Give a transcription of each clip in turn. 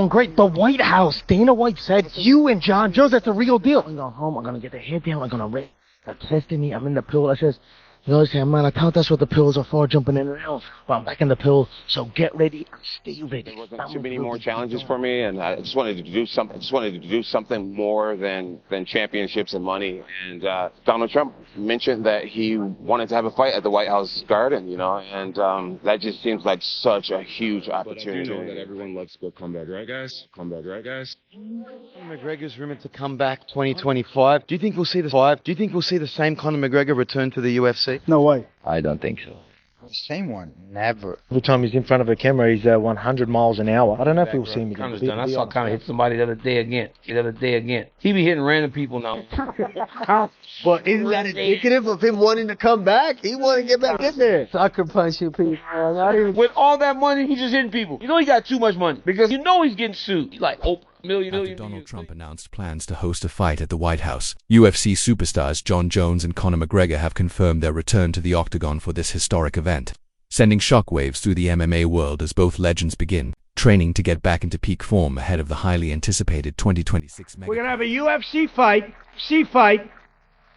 going great. The White House, Dana White said, you and Jon Jones, that's the real deal. I'm going home, I'm going to get the head down, I'm going to rest. They're testing me, I'm in the pool. I says, you know what I'm saying, man, I thought that's what the pills are for, jumping in and out. But I'm back in the pool, so get ready and stay ready. There wasn't too many more challenges for me, and I just wanted to do something. More than championships and money. And Donald Trump mentioned that he wanted to have a fight at the White House Garden, you know, and that just seems like such a huge opportunity. But I do know that everyone loves a good comeback, right, guys? Comeback, right, guys? McGregor's rumored to come back 2025. Do you think we'll see the same Conor McGregor return to the UFC? No way. I don't think so. The same one, never. Every time he's in front of a camera, he's 100 miles an hour. I don't know if he'll see me again. I saw Conor hit somebody the other day again. He be hitting random people now. But isn't that indicative of him wanting to come back? He want to get back in there. Sucker punching people. With all that money, he's just hitting people. You know he got too much money because you know he's getting sued. He's like, oh, million. Donald Trump announced plans to host a fight at the White House, UFC superstars Jon Jones and Conor McGregor have confirmed their return to the octagon for this historic event, sending shockwaves through the MMA world as both legends begin training to get back into peak form ahead of the highly anticipated 2026 mega. We're going to have a UFC fight.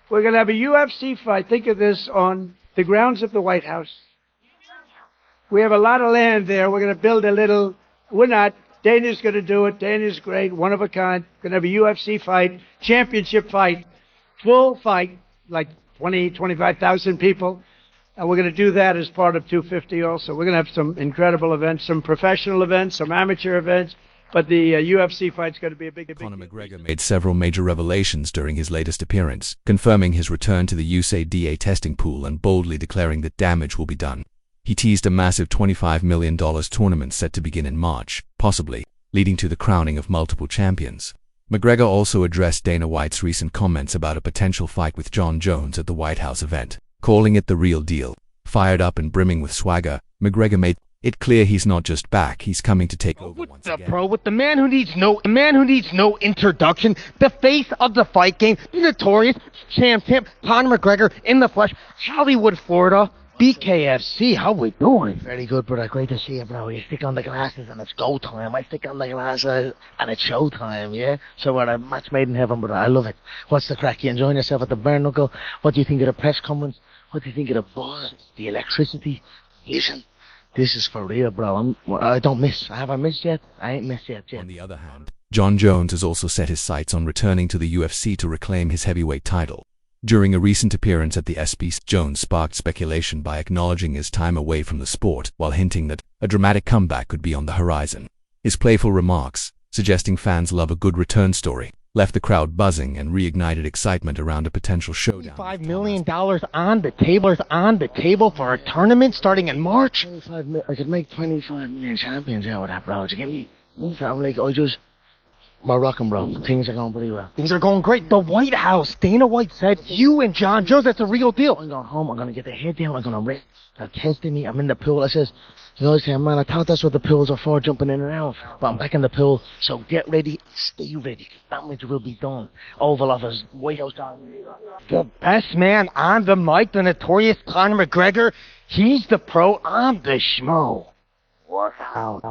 We're going to have a UFC fight. Think of this on the grounds of the White House. We have a lot of land there. We're going to build a little. We're not. Dana's going to do it. Dana's great, one of a kind. Going to have a UFC fight, championship fight, full fight, like 20, 25,000 people. And we're going to do that as part of 250 also. We're going to have some incredible events, some professional events, some amateur events. But the UFC fight's going to be a big Conor McGregor made several major revelations during his latest appearance, confirming his return to the USADA testing pool and boldly declaring that damage will be done. He teased a massive $25 million tournament set to begin in March, possibly leading to the crowning of multiple champions. McGregor also addressed Dana White's recent comments about a potential fight with Jon Jones at the White House event, calling it the real deal. Fired up and brimming with swagger, McGregor made it clear he's not just back, he's coming to take over once again. With the man who needs no introduction, the face of the fight game, the notorious champ, Conor McGregor in the flesh, Hollywood, Florida. BKFC, how we doing? Very good, brother. Great to see you, bro. You stick on the glasses and it's go time. I stick on the glasses and it's show time, yeah? So we're a match made in heaven, brother. I love it. What's the crack? You enjoying yourself at the bare knuckle? What do you think of the press conference? What do you think of the buzz? The electricity? Listen, this is for real, bro. I don't miss. Have I missed yet? I ain't missed yet. On the other hand, Jon Jones has also set his sights on returning to the UFC to reclaim his heavyweight title. During a recent appearance at the ESPYs, Jones sparked speculation by acknowledging his time away from the sport while hinting that a dramatic comeback could be on the horizon. His playful remarks, suggesting fans love a good return story, left the crowd buzzing and reignited excitement around a potential showdown. $5 million on the table for a tournament starting in March. I could make 25 million champions out of that, bro. You get me? I'm like, we're rocking, bro. Things are going pretty well. Things are going great. The White House, Dana White said, you and Jon Jones, that's the real deal. I'm going home, I'm going to get the head down, I'm going to rest. They're testing me, I'm in the pool. I says, you know what I'm saying, man, I thought that's what the pills are for, jumping in and out. But I'm back in the pool, so get ready, stay ready. Damage will be done. Oval Office, White House. The best man on the mic, the notorious Conor McGregor. He's the pro, I'm the schmo.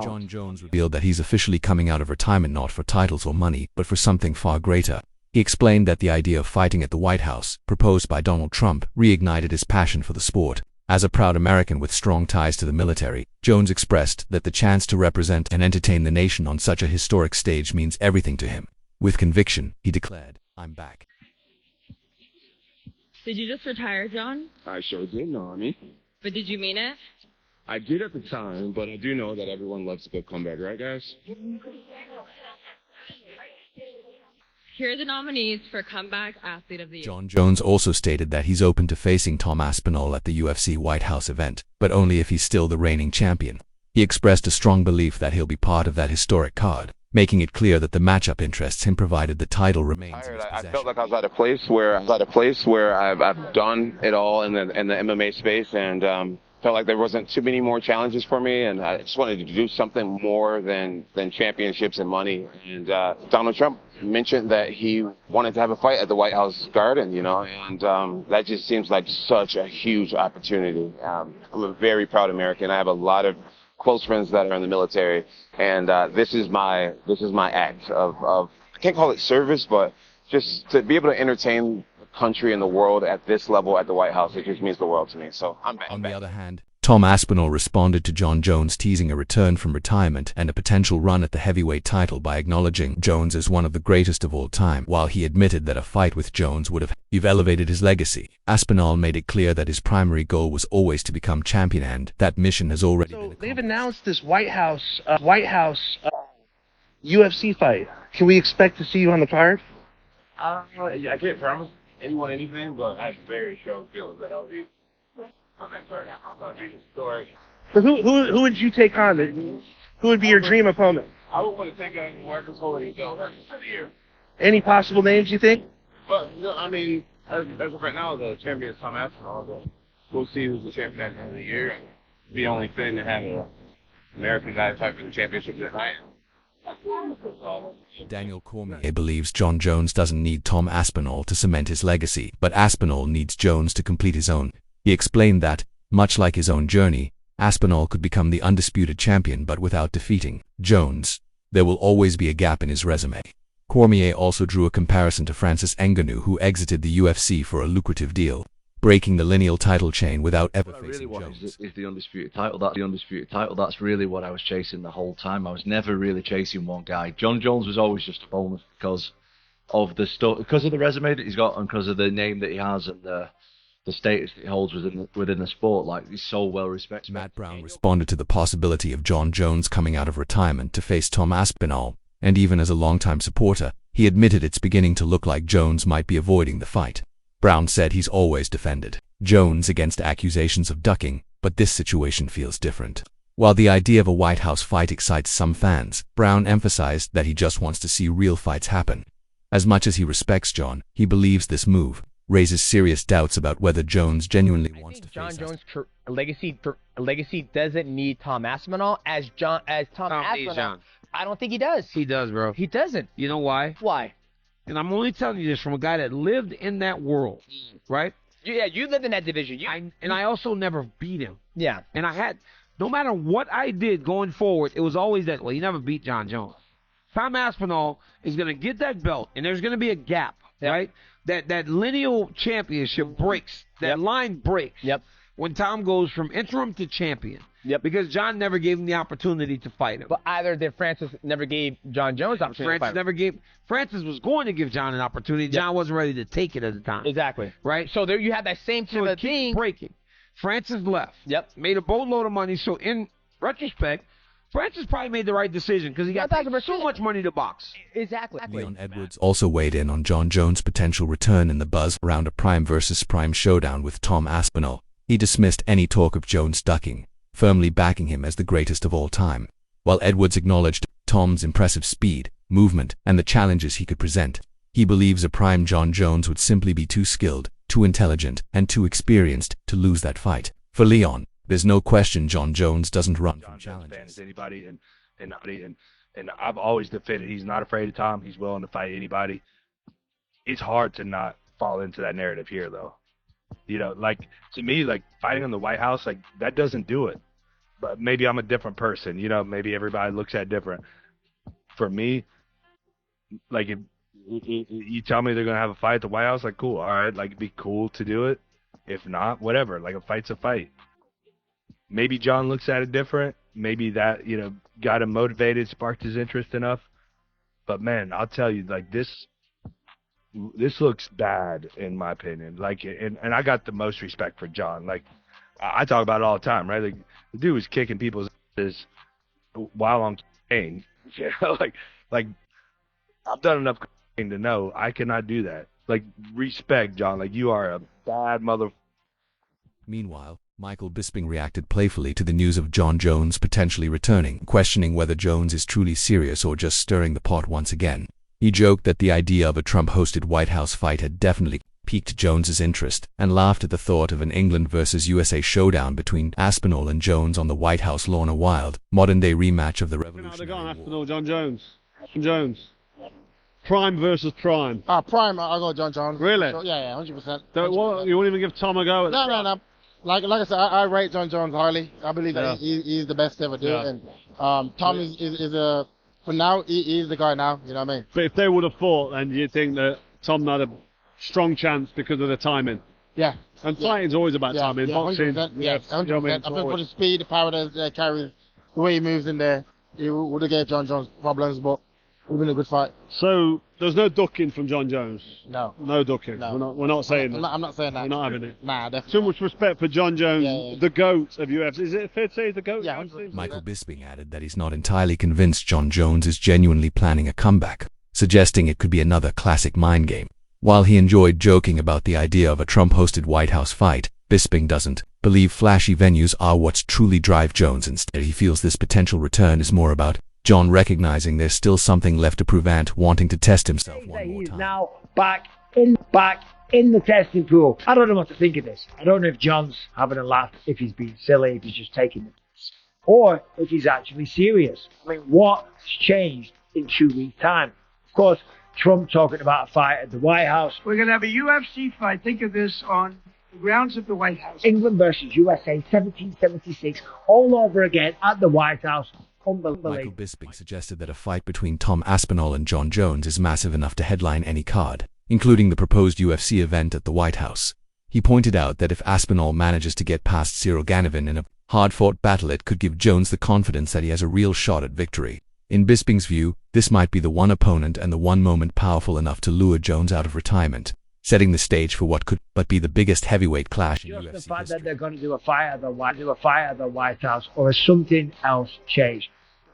Jon Jones revealed that he's officially coming out of retirement not for titles or money, but for something far greater. He explained that the idea of fighting at the White House, proposed by Donald Trump, reignited his passion for the sport. As a proud American with strong ties to the military, Jones expressed that the chance to represent and entertain the nation on such a historic stage means everything to him. With conviction, he declared, "I'm back." Did you just retire, Jon? I sure did, Naomi. But did you mean it? I did at the time, but I do know that everyone loves a good comeback, right, guys? Here are the nominees for Comeback Athlete of the Year. Jon Jones also stated that he's open to facing Tom Aspinall at the UFC White House event, but only if he's still the reigning champion. He expressed a strong belief that he'll be part of that historic card, making it clear that the matchup interests him provided the title remains in his possession. I felt like I was at a place where I've done it all in the MMA space, and felt like there wasn't too many more challenges for me, and I just wanted to do something more than championships and money. And Donald Trump mentioned that he wanted to have a fight at the White House Garden, you know, and that just seems like such a huge opportunity. I'm a very proud American. I have a lot of close friends that are in the military, and this is my act of I can't call it service, but just to be able to entertain the country and the world at this level at the White House, it just means the world to me. So I'm back. On the other hand, Tom Aspinall responded to Jon Jones teasing a return from retirement and a potential run at the heavyweight title by acknowledging Jones as one of the greatest of all time. While he admitted that a fight with Jones would have elevated his legacy, Aspinall made it clear that his primary goal was always to become champion, and that mission has already been accomplished. They've announced this White House UFC fight. Can we expect to see you on the card? I can't promise anyone anything, but I have very strong feelings that I'll be on that card. I'll be historic. So who would you take on? Who would be your dream opponent? I would want to take on Marcus Holyfield for the year. Any possible names you think? But no, I mean, as of right now, the champion is Tom Aspinall. But we'll see who's the champion at the end of the year. It'd be only fitting to have an American guy fight for the championship that night. Daniel Cormier believes Jon Jones doesn't need Tom Aspinall to cement his legacy, but Aspinall needs Jones to complete his own. He explained that, much like his own journey, Aspinall could become the undisputed champion but without defeating Jones. There will always be a gap in his resume. Cormier also drew a comparison to Francis Ngannou, who exited the UFC for a lucrative deal, breaking the lineal title chain without ever facing Jones. Is the undisputed title. That's the undisputed title. That's really what I was chasing the whole time. I was never really chasing one guy. Jon Jones was always just a bonus because of the because of the resume that he's got and because of the name that he has and the status that he holds within the sport. Like, he's so well respected. Matt Brown responded to the possibility of Jon Jones coming out of retirement to face Tom Aspinall, and even as a longtime supporter, he admitted it's beginning to look like Jones might be avoiding the fight. Brown said he's always defended Jones against accusations of ducking, but this situation feels different. While the idea of a White House fight excites some fans, Brown emphasized that he just wants to see real fights happen. As much as he respects Jon, he believes this move raises serious doubts about whether Jones genuinely wants to face Jon Jones' legacy doesn't need Tom Aspinall as Tom Aspinall. I don't think he does. He does, bro. He doesn't. You know why? Why? And I'm only telling you this from a guy that lived in that world, right? Yeah, you lived in that division. I also never beat him. Yeah. And I had, no matter what I did going forward, it was always that, well, you never beat Jon Jones. Tom Aspinall is going to get that belt, and there's going to be a gap, right? That lineal championship breaks. That line breaks. Yep. When Tom goes from interim to champion. Yep. Because Jon never gave him the opportunity to fight him. But either did Francis never gave Jon Jones the opportunity to fight him. Francis was going to give Jon an opportunity. Jon wasn't ready to take it at the time. Exactly. Right? So there you have that same sort of thing. Breaking. Francis left. Yep. Made a boatload of money. So in retrospect, Francis probably made the right decision because he got paid so much money to box. Exactly. Leon Edwards also weighed in on Jon Jones' potential return in the buzz around a Prime versus Prime showdown with Tom Aspinall. He dismissed any talk of Jones ducking, firmly backing him as the greatest of all time. While Edwards acknowledged Tom's impressive speed, movement, and the challenges he could present, he believes a Prime Jon Jones would simply be too skilled, too intelligent, and too experienced to lose that fight. For Leon, there's no question Jon Jones doesn't run from challenges. Anybody, and I've always defended he's not afraid of Tom. He's willing to fight anybody. It's hard to not fall into that narrative here, though. You know, like, to me, like, fighting in the White House, like, that doesn't do it. But maybe I'm a different person. You know, maybe everybody looks at it different. For me, like, if you tell me they're going to have a fight at the White House, like, cool. All right, like, it'd be cool to do it. If not, whatever. Like, a fight's a fight. Maybe Jon looks at it different. Maybe that, you know, got him motivated, sparked his interest enough. But, man, I'll tell you, like, this looks bad in my opinion. Like, and I got the most respect for Jon. Like, I talk about it all the time, right? Like, the dude was kicking people's asses while I'm paying. You know, like I've done enough to know I cannot do that. Like, respect, Jon. Like, you are a bad mother. Meanwhile, Michael Bisping reacted playfully to the news of Jon Jones potentially returning, questioning whether Jones is truly serious or just stirring the pot once again. He joked that the idea of a Trump-hosted White House fight had definitely piqued Jones's interest, and laughed at the thought of an England versus USA showdown between Aspinall and Jones on the White House lawn, a wild, modern-day rematch of the Revolutionary War. Aspinall, Jon Jones. Jones. Prime versus Prime. Prime, I'll go Jon Jones. Really? So, yeah, 100%. You won't even give Tom a go? No. like I said, I rate Jon Jones highly. I believe that he's the best to ever do it. And Tom is a, for now, he's the guy now. You know what I mean? But if they would have fought, then you think that Tom had a strong chance because of the timing. Yeah. And fighting's always about timing. Boxing, 100%, yeah, 100%. you know what I mean? I think for the speed, the power that carries, the way he moves in there, he would have gave Jon Jones problems, but it would have been a good fight. So there's no ducking from Jon Jones. No. No ducking. No. We're not saying that. I'm not saying that. We're not having it. Nah, definitely. Too much respect for Jon Jones, the GOAT of UFC. Is it fair to say he's the GOAT? Yeah, of UFC? Michael Bisping added that he's not entirely convinced Jon Jones is genuinely planning a comeback, suggesting it could be another classic mind game. While he enjoyed joking about the idea of a Trump-hosted White House fight, Bisping doesn't believe flashy venues are what's truly drive Jones. Instead, he feels this potential return is more about Jon recognizing there's still something left to prove and wanting to test himself one more He's time. now back in the testing pool. I don't know what to think of this. I don't know if Jon's having a laugh, if he's being silly, if he's just taking the piss, or if he's actually serious. I mean, what's changed in 2 weeks' time? Of course, Trump talking about a fight at the White House. We're going to have a UFC fight. Think of this on the grounds of the White House. England versus USA, 1776, all over again at the White House. Unbelievable. Michael Bisping suggested that a fight between Tom Aspinall and Jon Jones is massive enough to headline any card, including the proposed UFC event at the White House. He pointed out that if Aspinall manages to get past Cyril Ganavan in a hard-fought battle, it could give Jones the confidence that he has a real shot at victory. In Bisping's view, this might be the one opponent and the one moment powerful enough to lure Jones out of retirement, setting the stage for what could but be the biggest heavyweight clash in Just UFC the fact history. that they're going to do a fight at the White House, or has something else changed?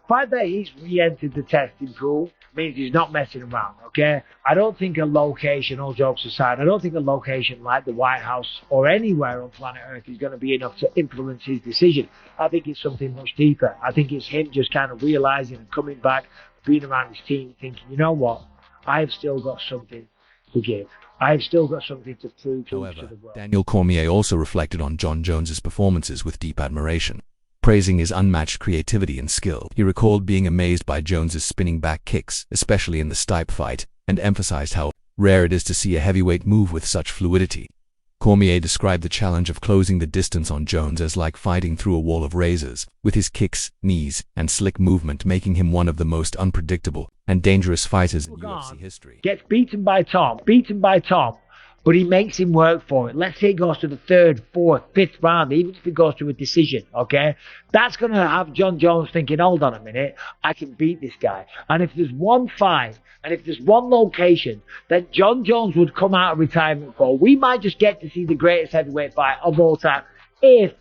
The fact that he's re-entered the testing pool means he's not messing around, okay? I don't think a location, all jokes aside, I don't think a location like the White House or anywhere on planet Earth is going to be enough to influence his decision. I think it's something much deeper. I think it's him just kind of realizing and coming back, being around his team, thinking, you know what? I've still got something to give. I've still got something to prove to the world. Daniel Cormier also reflected on Jon Jones's performances with deep admiration. Praising his unmatched creativity and skill, he recalled being amazed by Jones's spinning back kicks, especially in the Stipe fight, and emphasized how rare it is to see a heavyweight move with such fluidity. Cormier described the challenge of closing the distance on Jones as like fighting through a wall of razors, with his kicks, knees, and slick movement making him one of the most unpredictable and dangerous fighters in UFC history. Gets beaten by Tom, but he makes him work for it. Let's say it goes to the 3rd, 4th, 5th round, even if it goes to a decision, okay? That's going to have Jon Jones thinking, hold on a minute, I can beat this guy. And if there's one fight, and if there's one location that Jon Jones would come out of retirement for, we might just get to see the greatest heavyweight fight of all time, if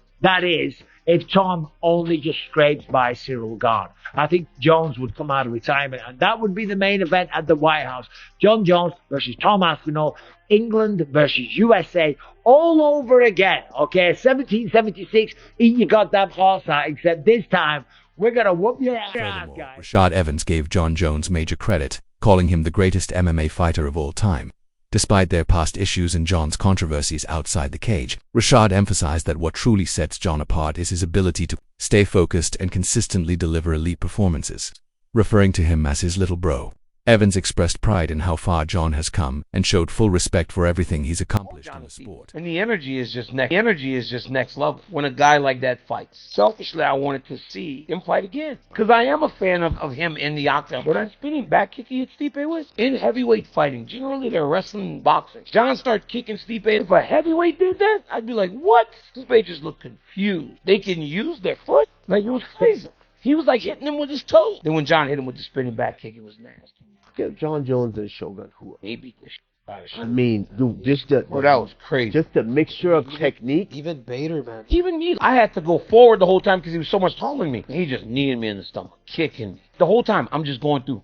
Tom only just scrapes by Cyril Gane. I think Jones would come out of retirement, and that would be the main event at the White House. Jon Jones versus Tom Aspinall, England versus USA, all over again, okay? 1776, eat your goddamn horse out, except this time, we're going to whoop your ass, guys. Rashad Evans gave Jon Jones major credit, calling him the greatest MMA fighter of all time. Despite their past issues and Jon's controversies outside the cage, Rashad emphasized that what truly sets Jon apart is his ability to stay focused and consistently deliver elite performances. Referring to him as his little bro, Evans expressed pride in how far Jon has come and showed full respect for everything he's accomplished in the sport. And the energy is just next level when a guy like that fights. Selfishly, I wanted to see him fight again, because I am a fan of him in the octagon. But that spinning back kick he hit Stipe with, in heavyweight fighting, generally they're wrestling and boxing. Jon started kicking Stipe. If a heavyweight did that, I'd be like, what? Stipe just looked confused. They can use their foot? Like, it was crazy. He was like hitting him with his toe. Then when Jon hit him with the spinning back kick, it was nasty. Get Jon Jones and Shogun. Who? He beat the shit out of I mean, dude, just the that was crazy. Just the mixture of technique. Even Bader, man. Even me, I had to go forward the whole time because he was so much taller than me. He just kneed me in the stomach, kicking. The whole time, I'm just going through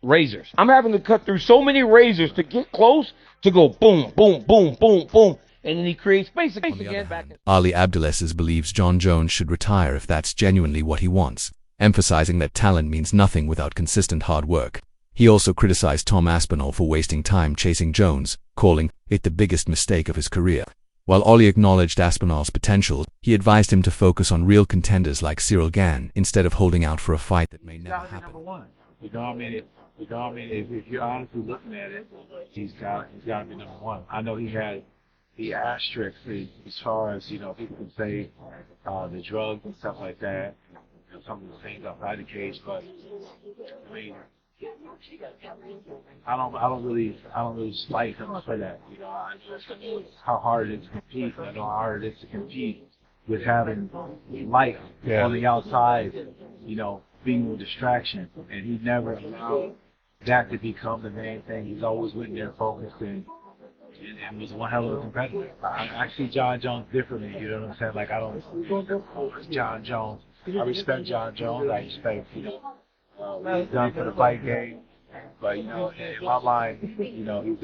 razors. I'm having to cut through so many razors to get close to go boom, boom, boom, boom, boom. And then he creates space again. Ali Abdelaziz believes Jon Jones should retire if that's genuinely what he wants, emphasizing that talent means nothing without consistent hard work. He also criticized Tom Aspinall for wasting time chasing Jones, calling it the biggest mistake of his career. While Ali acknowledged Aspinall's potential, he advised him to focus on real contenders like Cyril Gane instead of holding out for a fight that may never happen. You know what I mean? If you're honestly looking at it, he's got to be number one. I know he had the asterisk is, as far as, you know, people can say the drugs and stuff like that, you know, some of the things outside the cage, but I mean, I don't really spite him for that. You know, I know how hard it is to compete. I know how hard it is to compete with having life on the outside, you know, being a distraction, and he never allowed that to become the main thing. He's always went there focused and was one hell of a competitor. I see Jon Jones differently, you know what I'm saying? Like, I don't Jon Jones. I respect Jon Jones. I respect, you know, what he's done for the fight game. But, you know, in my mind, you know, he's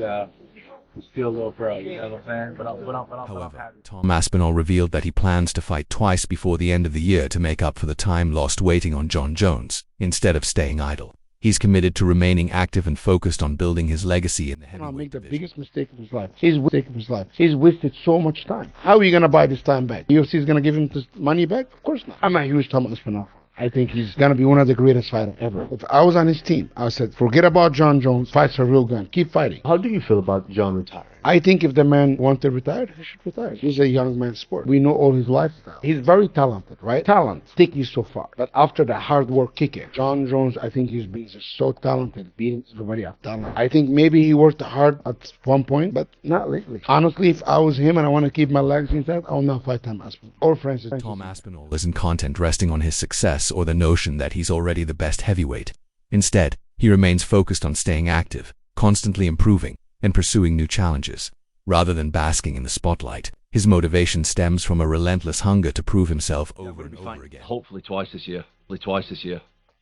still a little bro, you know what I'm saying? But I'm happy. Tom Aspinall revealed that he plans to fight twice before the end of the year to make up for the time lost waiting on Jon Jones, instead of staying idle. He's committed to remaining active and focused on building his legacy in the heavyweight make the division. biggest mistake of his life. He's wasted so much time. How are you going to buy this time back? UFC is going to give him this money back? Of course not. I'm a huge Tom Aspinall. I think he's going to be one of the greatest fighters ever. If I was on his team, I said, forget about Jon Jones. Fight's a real gun. Keep fighting. How do you feel about Jon retiring? I think if the man wants to retire, he should retire. He's a young man's sport. We know all his lifestyle. He's very talented, right? Talent take you so far. But after the hard work kicking, Jon Jones, I think he's been just so talented, beating everybody of talent. I think maybe he worked hard at one point, but not lately. Honestly, if I was him and I want to keep my legs intact, I will not fight Tom Aspinall or Francis. Tom Aspinall isn't content resting on his success or the notion that he's already the best heavyweight. Instead, he remains focused on staying active, constantly improving, and pursuing new challenges. Rather than basking in the spotlight, his motivation stems from a relentless hunger to prove himself over and over again. Hopefully twice this year.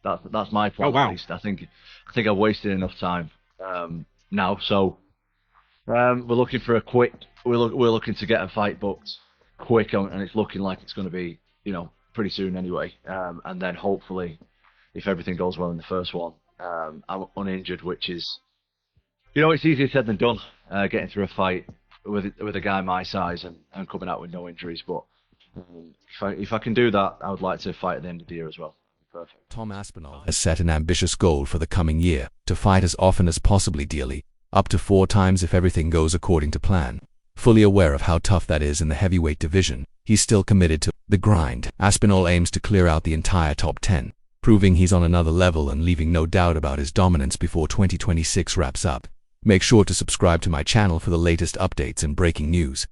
That's my plan. At least. I think I've wasted enough time now. So we're looking for a quick. We're looking to get a fight booked quick, and it's looking like it's going to be, you know, pretty soon anyway. And then hopefully, if everything goes well in the first one, I'm uninjured, which is, you know, it's easier said than done, getting through a fight with a guy my size and coming out with no injuries. But if I can do that, I would like to fight at the end of the year as well. Perfect. Tom Aspinall has set an ambitious goal for the coming year, to fight as often as possibly daily, up to 4 times if everything goes according to plan. Fully aware of how tough that is in the heavyweight division, he's still committed to the grind. Aspinall aims to clear out the entire top 10, proving he's on another level and leaving no doubt about his dominance before 2026 wraps up. Make sure to subscribe to my channel for the latest updates and breaking news.